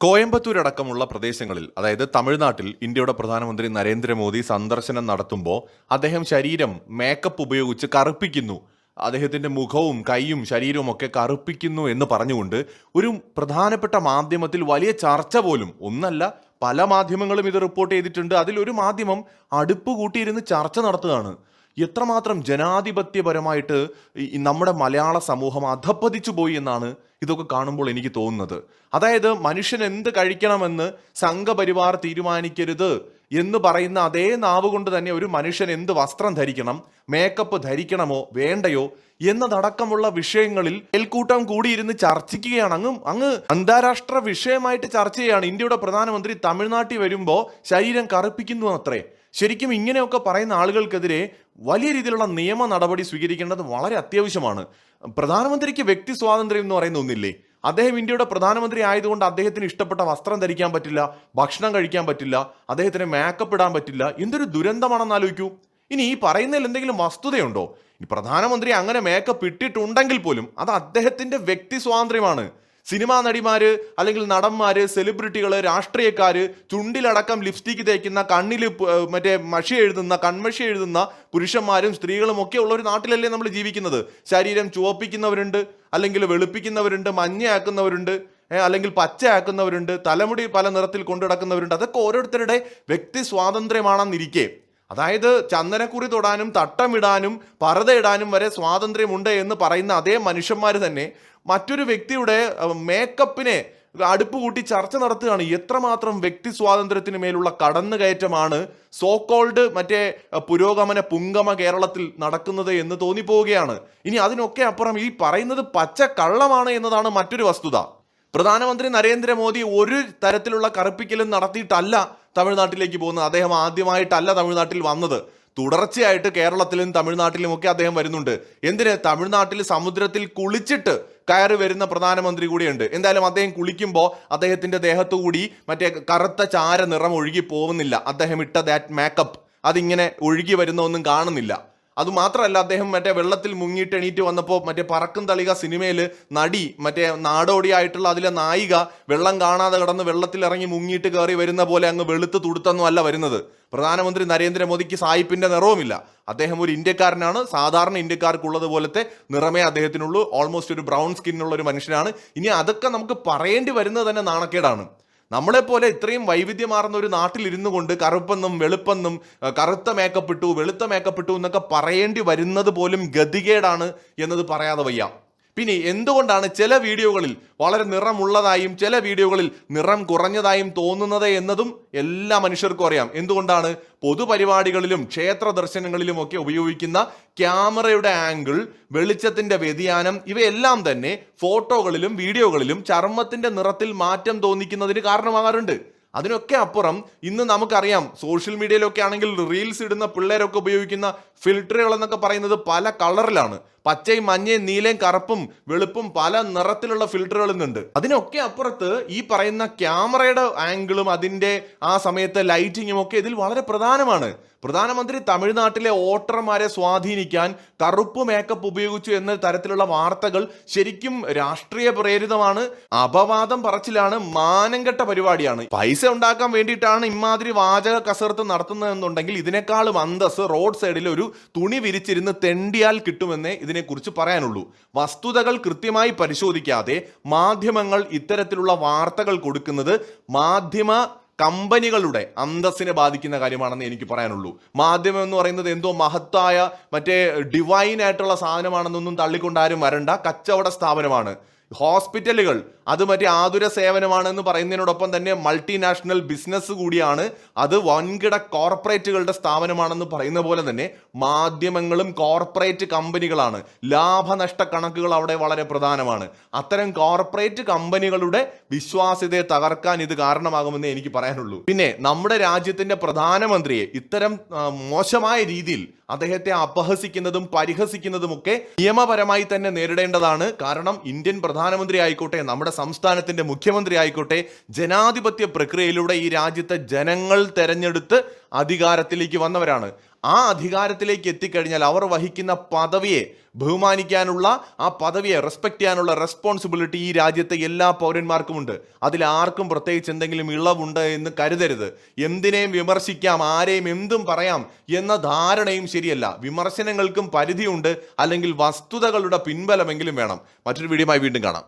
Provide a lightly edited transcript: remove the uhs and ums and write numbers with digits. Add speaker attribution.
Speaker 1: കോയമ്പത്തൂർ അടക്കമുള്ള പ്രദേശങ്ങളിൽ, അതായത് തമിഴ്നാട്ടിൽ ഇന്ത്യയുടെ പ്രധാനമന്ത്രി നരേന്ദ്രമോദി സന്ദർശനം നടത്തുമ്പോൾ അദ്ദേഹം ശരീരം മേക്കപ്പ് ഉപയോഗിച്ച് കറുപ്പിക്കുന്നു, അദ്ദേഹത്തിന്റെ മുഖവും കൈയും ശരീരവും ഒക്കെ കറുപ്പിക്കുന്നു എന്ന് പറഞ്ഞുകൊണ്ട് ഒരു പ്രധാനപ്പെട്ട മാധ്യമത്തിൽ വലിയ ചർച്ച പോലും, ഒന്നല്ല പല മാധ്യമങ്ങളും ഇത് റിപ്പോർട്ട് ചെയ്തിട്ടുണ്ട്. അതിലൊരു മാധ്യമം അടുപ്പ് കൂട്ടിയിരുന്ന് ചർച്ച നടത്തുകയാണ്. എത്രമാത്രം ജനാധിപത്യപരമായിട്ട് നമ്മുടെ മലയാള സമൂഹം അധപ്പതിച്ചു പോയി എന്നാണ് ഇതൊക്കെ കാണുമ്പോൾ എനിക്ക് തോന്നുന്നത്. അതായത് മനുഷ്യൻ എന്ത് കഴിക്കണമെന്ന് സംഘപരിവാർ തീരുമാനിക്കരുത് എന്ന് പറയുന്ന അതേ നാവ് കൊണ്ട് തന്നെ ഒരു മനുഷ്യൻ എന്ത് വസ്ത്രം ധരിക്കണം, മേക്കപ്പ് ധരിക്കണമോ വേണ്ടയോ എന്നതടക്കമുള്ള വിഷയങ്ങളിൽ അയൽക്കൂട്ടം കൂടിയിരുന്ന് ചർച്ചിക്കുകയാണ്. അങ്ങ് അന്താരാഷ്ട്ര വിഷയമായിട്ട് ചർച്ച ചെയ്യാണ്. ഇന്ത്യയുടെ പ്രധാനമന്ത്രി തമിഴ്നാട്ടിൽ വരുമ്പോൾ ശരീരം കറുപ്പിക്കുന്നു അത്രേ. ശരിക്കും ഇങ്ങനെയൊക്കെ പറയുന്ന ആളുകൾക്കെതിരെ വലിയ രീതിയിലുള്ള നിയമ നടപടി സ്വീകരിക്കേണ്ടത് വളരെ അത്യാവശ്യമാണ്. പ്രധാനമന്ത്രിക്ക് വ്യക്തി സ്വാതന്ത്ര്യം എന്ന് പറയുന്ന ഒന്നില്ലേ? അദ്ദേഹം ഇന്ത്യയുടെ പ്രധാനമന്ത്രി ആയതുകൊണ്ട് അദ്ദേഹത്തിന് ഇഷ്ടപ്പെട്ട വസ്ത്രം ധരിക്കാൻ പറ്റില്ല, ഭക്ഷണം കഴിക്കാൻ പറ്റില്ല, അദ്ദേഹത്തിന് മേക്കപ്പ് ഇടാൻ പറ്റില്ല. എന്തൊരു ദുരന്തമാണെന്ന് ആലോചിക്കൂ. ഇനി ഈ പറയുന്നതിൽ എന്തെങ്കിലും വസ്തുതയുണ്ടോ? ഈ പ്രധാനമന്ത്രി അങ്ങനെ മേക്കപ്പ് ഇട്ടിട്ടുണ്ടെങ്കിൽ പോലും അത് അദ്ദേഹത്തിന്റെ വ്യക്തി സ്വാതന്ത്ര്യമാണ്. സിനിമാ നടിമാര്, അല്ലെങ്കിൽ നടന്മാര്, സെലിബ്രിറ്റികള്, രാഷ്ട്രീയക്കാര്, ചുണ്ടിലടക്കം ലിപ്സ്റ്റിക് തേക്കുന്ന, കണ്ണിൽ മറ്റേ കൺമഷി എഴുതുന്ന പുരുഷന്മാരും സ്ത്രീകളും ഒക്കെ ഉള്ള ഒരു നാട്ടിലല്ലേ നമ്മൾ ജീവിക്കുന്നത്. ശരീരം ചുവപ്പിക്കുന്നവരുണ്ട്, അല്ലെങ്കിൽ വെളുപ്പിക്കുന്നവരുണ്ട്, മഞ്ഞയാക്കുന്നവരുണ്ട്, അല്ലെങ്കിൽ പച്ചയാക്കുന്നവരുണ്ട്, തലമുടി പല നിറത്തിൽ കൊണ്ടുനടക്കുന്നവരുണ്ട്. അതൊക്കെ ഓരോരുത്തരുടെ വ്യക്തി സ്വാതന്ത്ര്യമാണെന്നിരിക്കെ, അതായത് ചന്ദനക്കുറി തൊടാനും തട്ടമിടാനും പർദ്ദയിടാനും വരെ സ്വാതന്ത്ര്യമുണ്ട് എന്ന് പറയുന്ന അതേ മനുഷ്യന്മാർ തന്നെ മറ്റൊരു വ്യക്തിയുടെ മേക്കപ്പിനെ അടുപ്പ് കൂട്ടി ചർച്ച നടത്തുകയാണ്. എത്രമാത്രം വ്യക്തി സ്വാതന്ത്ര്യത്തിന് മേലുള്ള കടന്നുകയറ്റമാണ് സോക്കോൾഡ് മറ്റേ പുരോഗമന പുങ്കമ കേരളത്തിൽ നടക്കുന്നത് എന്ന് തോന്നിപ്പോവുകയാണ്. ഇനി അതിനൊക്കെ അപ്പുറം ഈ പറയുന്നത് പച്ച കള്ളമാണ് എന്നതാണ് മറ്റൊരു വസ്തുത. പ്രധാനമന്ത്രി നരേന്ദ്രമോദി ഒരു തരത്തിലുള്ള കറുപ്പിക്കലും നടത്തിയിട്ടല്ല തമിഴ്നാട്ടിലേക്ക് പോകുന്നത്. അദ്ദേഹം ആദ്യമായിട്ടല്ല തമിഴ്നാട്ടിൽ വന്നത്. തുടർച്ചയായിട്ട് കേരളത്തിലും തമിഴ്നാട്ടിലും ഒക്കെ അദ്ദേഹം വരുന്നുണ്ട്. എന്തിന്? തമിഴ്നാട്ടിൽ സമുദ്രത്തിൽ കുളിച്ചിട്ട് കയറി വരുന്ന പ്രധാനമന്ത്രി കൂടിയുണ്ട്. എന്തായാലും അദ്ദേഹം കുളിക്കുമ്പോൾ അദ്ദേഹത്തിന്റെ ദേഹത്തു കൂടി മറ്റേ കറുത്ത ചാര നിറം ഒഴുകി പോകുന്നില്ല. അദ്ദേഹം ഇട്ട ദാറ്റ് മേക്കപ്പ് അതിങ്ങനെ ഒഴുകി വരുന്ന ഒന്നും കാണുന്നില്ല. അതുമാത്രമല്ല, അദ്ദേഹം മറ്റേ വെള്ളത്തിൽ മുങ്ങിയിട്ട് എണീറ്റ് വന്നപ്പോൾ മറ്റേ പറക്കും തളിക സിനിമയിൽ നടി, മറ്റേ നാടോടിയായിട്ടുള്ള അതിലെ നായിക വെള്ളം കാണാതെ കിടന്ന് വെള്ളത്തിൽ ഇറങ്ങി മുങ്ങിയിട്ട് കയറി വരുന്ന പോലെ അങ്ങ് വെളുത്ത് തുടുത്തൊന്നും അല്ല വരുന്നത്. പ്രധാനമന്ത്രി നരേന്ദ്രമോദിക്ക് സായിപ്പിന്റെ നിറവുമില്ല. അദ്ദേഹം ഒരു ഇന്ത്യക്കാരനാണ്. സാധാരണ ഇന്ത്യക്കാർക്കുള്ളത് പോലത്തെ നിറമേ അദ്ദേഹത്തിനുള്ളൂ. ഓൾമോസ്റ്റ് ഒരു ബ്രൗൺ സ്കിന്നുള്ള ഒരു മനുഷ്യനാണ്. ഇനി അതൊക്കെ നമുക്ക് പറയേണ്ടി വരുന്നത് തന്നെ നാണക്കേടാണ്. നമ്മളെപ്പോലെ ഇത്രയും വൈവിധ്യമാർന്ന ഒരു നാട്ടിൽ ഇരുന്നു കൊണ്ട് കറുപ്പെന്നും വെളുപ്പെന്നും, കറുത്ത മേക്കപ്പ് ഇട്ടു, വെളുത്ത മേക്കപ്പ് ഇട്ടു എന്നൊക്കെ പറയേണ്ടി വരുന്നത് പോലും ഗതികേടാണ് എന്നത് പറയാതെ വയ്യ. പിന്നെ എന്തുകൊണ്ടാണ് ചില വീഡിയോകളിൽ വളരെ നിറമുള്ളതായും ചില വീഡിയോകളിൽ നിറം കുറഞ്ഞതായും തോന്നുന്നത് എന്നതും എല്ലാ മനുഷ്യർക്കും അറിയാം. എന്തുകൊണ്ടാണ്? പൊതുപരിപാടികളിലും ക്ഷേത്ര ദർശനങ്ങളിലും ഒക്കെ ഉപയോഗിക്കുന്ന ക്യാമറയുടെ ആംഗിൾ, വെളിച്ചത്തിന്റെ വ്യതിയാനം, ഇവയെല്ലാം തന്നെ ഫോട്ടോകളിലും വീഡിയോകളിലും ചർമ്മത്തിന്റെ നിറത്തിൽ മാറ്റം തോന്നിക്കുന്നതിന് കാരണമാകാറുണ്ട്. അതിനൊക്കെ അപ്പുറം ഇന്ന് നമുക്കറിയാം, സോഷ്യൽ മീഡിയയിലൊക്കെ ആണെങ്കിൽ റീൽസ് ഇടുന്ന പിള്ളേരൊക്കെ ഉപയോഗിക്കുന്ന ഫിൽറ്ററുകൾ എന്നൊക്കെ പറയുന്നത് പല കളറിലാണ്. പച്ചയും മഞ്ഞയും നീലയും കറുപ്പും വെളുപ്പും പല നിറത്തിലുള്ള ഫിൽറ്ററുകൾ ഇന്നുണ്ട്. അതിനൊക്കെ അപ്പുറത്ത് ഈ പറയുന്ന ക്യാമറയുടെ ആംഗിളും അതിൻ്റെ ആ സമയത്തെ ലൈറ്റിങ്ങും ഒക്കെ ഇതിൽ വളരെ പ്രധാനമാണ്. പ്രധാനമന്ത്രി തമിഴ്നാട്ടിലെ വോട്ടർമാരെ സ്വാധീനിക്കാൻ കറുപ്പ് മേക്കപ്പ് ഉപയോഗിച്ചു എന്ന തരത്തിലുള്ള വാർത്തകൾ ശരിക്കും രാഷ്ട്രീയ പ്രേരിതമാണ്, അപവാദം പറച്ചിലാണ്, മാനംകെട്ട പരിപാടിയാണ്. പൈസ ഉണ്ടാക്കാൻ വേണ്ടിയിട്ടാണ് ഇമാതിരി വാചക കസർത്ത് നടത്തുന്നതെന്നുണ്ടെങ്കിൽ ഇതിനേക്കാളും അന്തസ് റോഡ് സൈഡിൽ ഒരു തുണി വിരിച്ചിരുന്ന് തെണ്ടിയാൽ കിട്ടുമെന്നേ ഇതിനെക്കുറിച്ച് പറയാനുള്ളൂ. വസ്തുതകൾ കൃത്യമായി പരിശോധിക്കാതെ മാധ്യമങ്ങൾ ഇത്തരത്തിലുള്ള വാർത്തകൾ കൊടുക്കുന്നത് മാധ്യമ കമ്പനികളുടെ അന്തസ്സിനെ ബാധിക്കുന്ന കാര്യമാണെന്ന് എനിക്ക് പറയാനുള്ളൂ. മാധ്യമം എന്ന് പറയുന്നത് എന്തോ മഹത്തായ മറ്റേ ഡിവൈൻ ആയിട്ടുള്ള സാധനമാണെന്നൊന്നും തള്ളിക്കൊണ്ടാരും വരണ്ട. കച്ചവട സ്ഥാപനമാണ്. ഹോസ്പിറ്റലുകൾ അത് മറ്റേ ആതുര സേവനമാണെന്ന് പറയുന്നതിനോടൊപ്പം തന്നെ മൾട്ടിനാഷണൽ ബിസിനസ് കൂടിയാണ്. അത് വൻകിട കോർപ്പറേറ്റുകളുടെ സ്ഥാപനമാണെന്ന് പറയുന്ന പോലെ തന്നെ മാധ്യമങ്ങളും കോർപ്പറേറ്റ് കമ്പനികളാണ്. ലാഭനഷ്ട കണക്കുകൾ അവിടെ വളരെ പ്രധാനമാണ്. അത്തരം കോർപ്പറേറ്റ് കമ്പനികളുടെ വിശ്വാസ്യതയെ തകർക്കാൻ ഇത് കാരണമാകുമെന്ന് എനിക്ക് പറയാനുള്ളൂ. പിന്നെ നമ്മുടെ രാജ്യത്തിന്റെ പ്രധാനമന്ത്രിയെ ഇത്തരം മോശമായ രീതിയിൽ അദ്ദേഹത്തെ അപഹസിക്കുന്നതും പരിഹസിക്കുന്നതുമൊക്കെ നിയമപരമായി തന്നെ നേരിടേണ്ടതാണ്. കാരണം ഇന്ത്യൻ പ്രധാനമന്ത്രി ആയിക്കോട്ടെ, നമ്മുടെ സംസ്ഥാനത്തിന്റെ മുഖ്യമന്ത്രി ആയിക്കോട്ടെ, ജനാധിപത്യ പ്രക്രിയയിലൂടെ ഈ രാജ്യത്തെ ജനങ്ങൾ തെരഞ്ഞെടുത്ത് അധികാരത്തിലേക്ക് വന്നവരാണ്. ആ അധികാരത്തിലേക്ക് എത്തിക്കഴിഞ്ഞാൽ അവർ വഹിക്കുന്ന പദവിയെ ബഹുമാനിക്കാനുള്ള, ആ പദവിയെ റെസ്പെക്ട് ചെയ്യാനുള്ള റെസ്പോൺസിബിലിറ്റി ഈ രാജ്യത്തെ എല്ലാ പൗരന്മാർക്കുമുണ്ട്. അതിൽ ആർക്കും പ്രത്യേകിച്ച് എന്തെങ്കിലും ഇളവുണ്ട് എന്ന് കരുതരുത്. എന്തിനേയും വിമർശിക്കാം, ആരെയും എന്തും പറയാം എന്ന ധാരണയും ശരിയല്ല. വിമർശനങ്ങൾക്കും പരിധിയുണ്ട്, അല്ലെങ്കിൽ വസ്തുതകളുടെ പിൻബലമെങ്കിലും വേണം. മറ്റൊരു വീഡിയോയുമായി വീണ്ടും കാണാം.